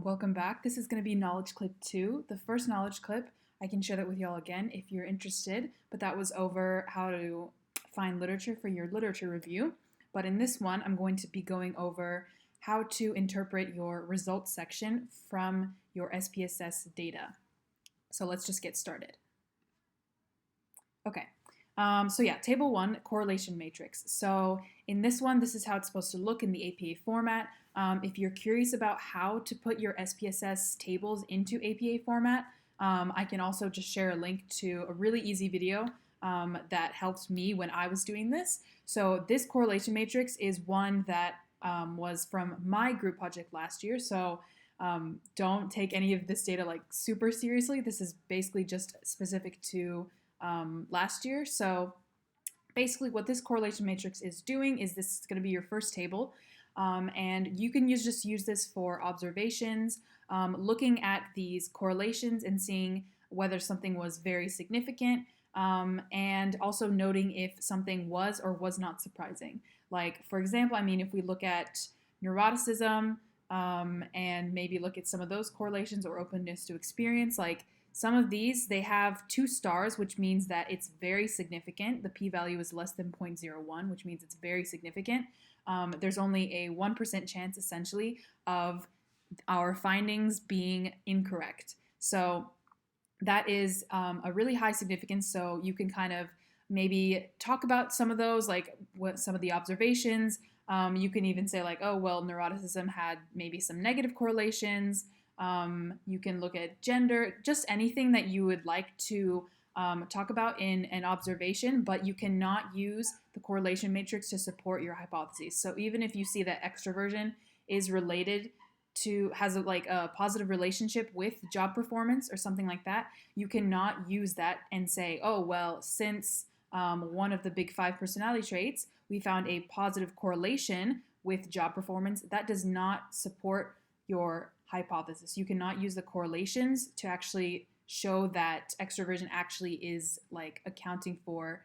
Welcome back. This is going to be knowledge clip 2. The first knowledge clip, I can share that with y'all again if you're interested, but that was over how to find literature for your literature review. But in this one, I'm going to be going over how to interpret your results section from your SPSS data. So let's just get started. Okay. Table 1, correlation matrix. So in this one, this is how it's supposed to look in the APA format. If you're curious about how to put your SPSS tables into APA format, I can also just share a link to a really easy video that helped me when I was doing this. So this correlation matrix is one that was from my group project last year. So don't take any of this data like super seriously. This is basically just specific to last year. So basically what this correlation matrix is doing is this is going to be your first table. And you can just use this for observations, looking at these correlations and seeing whether something was very significant, and also noting if something was or was not surprising. Like, for example, if we look at neuroticism and maybe look at some of those correlations or openness to experience, like some of these, they have 2 stars, which means that it's very significant. The p-value is less than 0.01, which means it's very significant. There's only a 1% chance, essentially, of our findings being incorrect. So that is a really high significance. So you can kind of maybe talk about some of those, like what some of the observations. You can even say like, oh, well, neuroticism had maybe some negative correlations. You can look at gender, just anything that you would like to talk about in an observation, but you cannot use the correlation matrix to support your hypotheses. So even if you see that extroversion is related to, has a positive relationship with job performance or something like that, you cannot use that and say, oh, well, since one of the big 5 personality traits, we found a positive correlation with job performance, that does not support your hypothesis. You cannot use the correlations to actually show that extroversion actually is like accounting for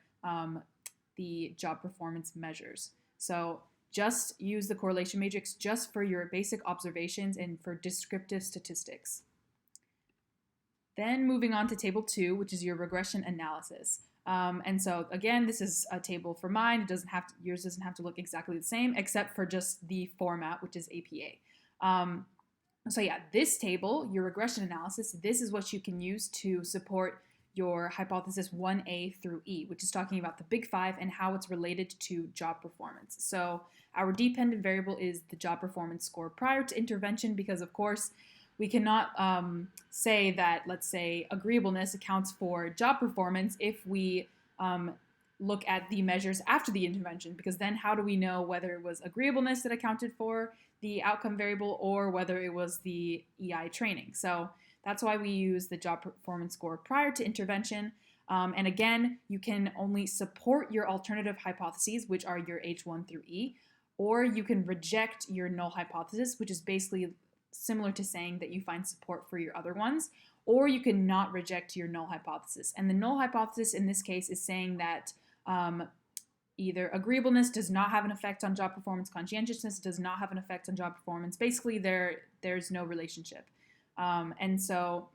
the job performance measures. So just use the correlation matrix just for your basic observations and for descriptive statistics. Then moving on to table 2, which is your regression analysis. And so again, this is a table for mine. Yours doesn't have to look exactly the same, except for just the format, which is APA. This table, your regression analysis, this is what you can use to support your hypothesis 1A through E, which is talking about the big 5 and how it's related to job performance. So our dependent variable is the job performance score prior to intervention, because of course we cannot say that, let's say, agreeableness accounts for job performance if we look at the measures after the intervention, because then how do we know whether it was agreeableness that accounted for the outcome variable or whether it was the EI training? So that's why we use the job performance score prior to intervention. And again, you can only support your alternative hypotheses, which are your H1 through E, or you can reject your null hypothesis, which is basically similar to saying that you find support for your other ones, or you can not reject your null hypothesis. And the null hypothesis in this case is saying that either agreeableness does not have an effect on job performance, conscientiousness does not have an effect on job performance. Basically, there's no relationship. And so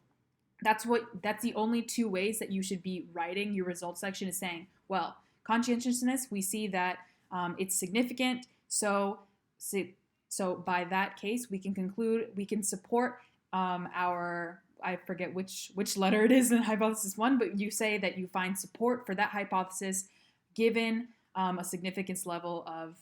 that's the only 2 ways that you should be writing your results section, is saying, well, conscientiousness, we see that it's significant. So by that case, we can conclude, we can support our, I forget which letter it is in hypothesis 1, but you say that you find support for that hypothesis given a significance level of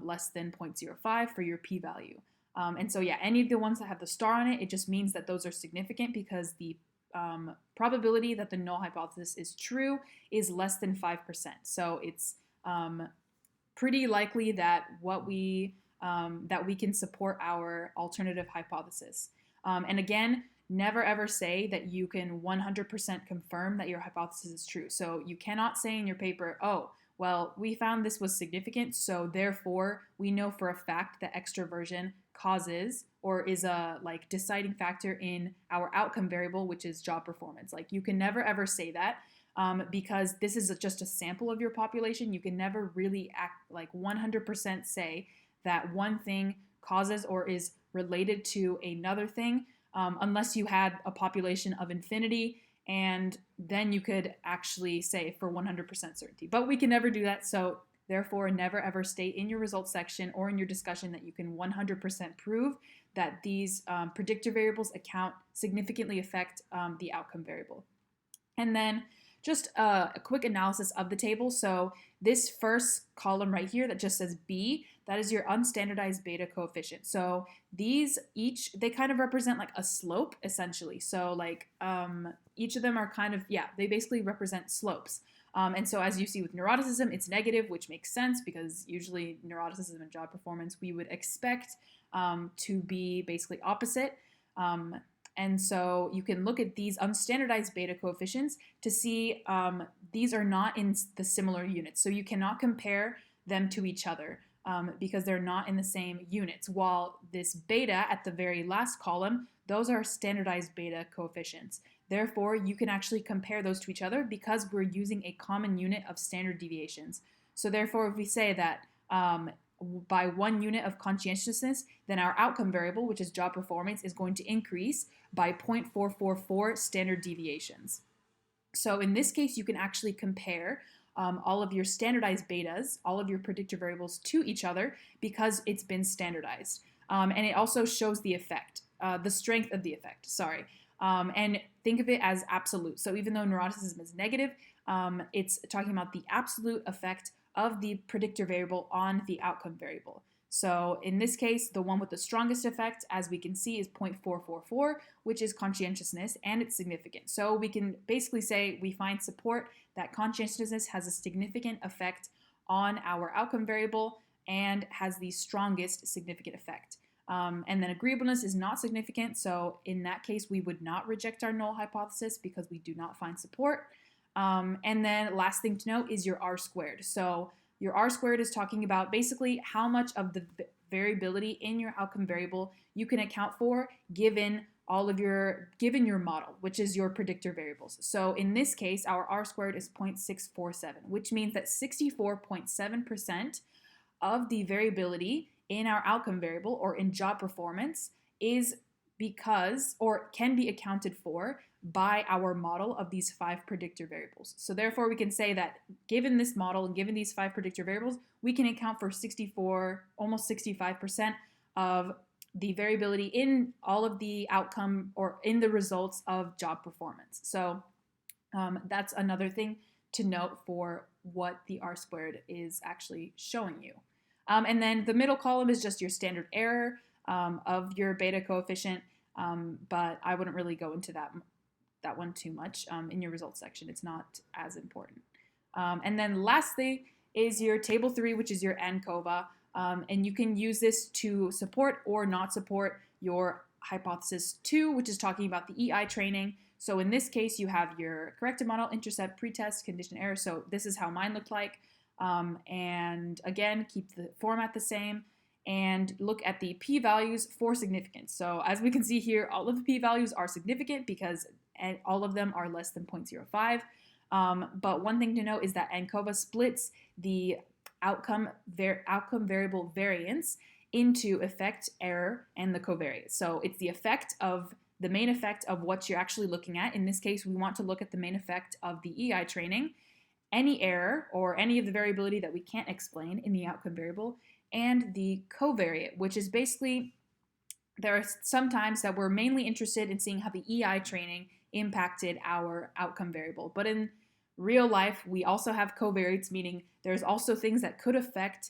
less than 0.05 for your p-value. Any of the ones that have the star on it, it just means that those are significant because the probability that the null hypothesis is true is less than 5%. So it's pretty likely that we can support our alternative hypothesis. And again, never ever say that you can 100% confirm that your hypothesis is true. So you cannot say in your paper, oh, well, we found this was significant, so therefore we know for a fact that extroversion causes or is a deciding factor in our outcome variable, which is job performance. Like, you can never ever say that because this is just a sample of your population. You can never really 100% say that one thing causes or is related to another thing, unless you had a population of infinity, and then you could actually say for 100% certainty. But we can never do that, so therefore never ever state in your results section or in your discussion that you can 100% prove that these predictor variables significantly affect the outcome variable. And then just a quick analysis of the table. So this first column right here that just says B, that is your unstandardized beta coefficient. So these they kind of represent like a slope essentially. So like each of them are kind of, they basically represent slopes. And so as you see with neuroticism, it's negative, which makes sense because usually neuroticism and job performance we would expect to be basically opposite. And so you can look at these unstandardized beta coefficients to see these are not in the similar units. So you cannot compare them to each other because they're not in the same units. While this beta at the very last column, those are standardized beta coefficients. Therefore, you can actually compare those to each other because we're using a common unit of standard deviations. So therefore, if we say that by 1 unit of conscientiousness, then our outcome variable, which is job performance, is going to increase by 0.444 standard deviations. So in this case, you can actually compare all of your standardized betas, all of your predictor variables to each other because it's been standardized. And it also shows the effect, the strength of the effect, and think of it as absolute. So even though neuroticism is negative, it's talking about the absolute effect of the predictor variable on the outcome variable. So in this case, the one with the strongest effect, as we can see, is 0.444, which is conscientiousness, and it's significant. So we can basically say we find support that conscientiousness has a significant effect on our outcome variable and has the strongest significant effect. And then agreeableness is not significant, so in that case, we would not reject our null hypothesis because we do not find support. And then last thing to note is your R squared. So your R squared is talking about basically how much of the variability in your outcome variable you can account for given your model, which is your predictor variables. So in this case, our R squared is 0.647, which means that 64.7% of the variability in our outcome variable or in job performance is because, or can be accounted for by our model of these 5 predictor variables. So therefore we can say that given this model and given these 5 predictor variables, we can account for almost 65% of the variability in all of the outcome or in the results of job performance. So that's another thing to note for what the R squared is actually showing you. And then the middle column is just your standard error of your beta coefficient, but I wouldn't really go into that one too much in your results section. It's not as important. And then lastly is your table 3, which is your ANCOVA, and you can use this to support or not support your hypothesis 2, which is talking about the EI training. So in this case, you have your corrected model, intercept, pretest, condition error. So this is how mine looked like. And again, keep the format the same and look at the p-values for significance. So as we can see here, all of the p-values are significant because all of them are less than 0.05. But one thing to note is that ANCOVA splits the outcome variable variance into effect, error, and the covariates. So it's the main effect of what you're actually looking at. In this case, we want to look at the main effect of the EI training, any error or any of the variability that we can't explain in the outcome variable, and the covariate, which is basically, there are some times that we're mainly interested in seeing how the EI training impacted our outcome variable. But in real life, we also have covariates, meaning there's also things that could affect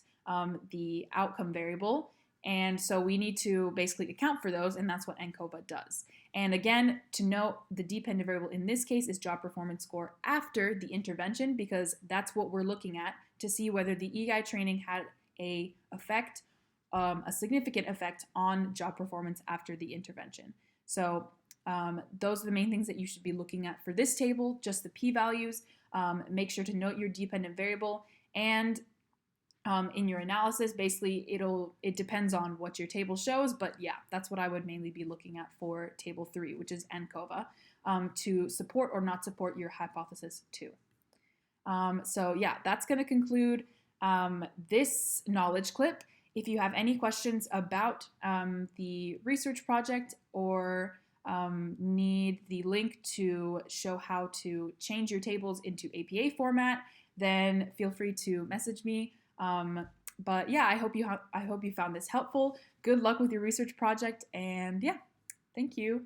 the outcome variable. And so we need to basically account for those, and that's what ANCOVA does. And again, to note, the dependent variable in this case is job performance score after the intervention, because that's what we're looking at to see whether the EI training had a significant effect on job performance after the intervention. So those are the main things that you should be looking at for this table, just the p-values. Make sure to note your dependent variable, and in your analysis, basically it depends on what your table shows, but yeah, that's what I would mainly be looking at for table 3, which is ANCOVA, to support or not support your hypothesis 2. So yeah, that's going to conclude this knowledge clip. If you have any questions about the research project or need the link to show how to change your tables into APA format, then feel free to message me. But yeah, I hope you found this helpful. Good luck with your research project, and yeah, thank you.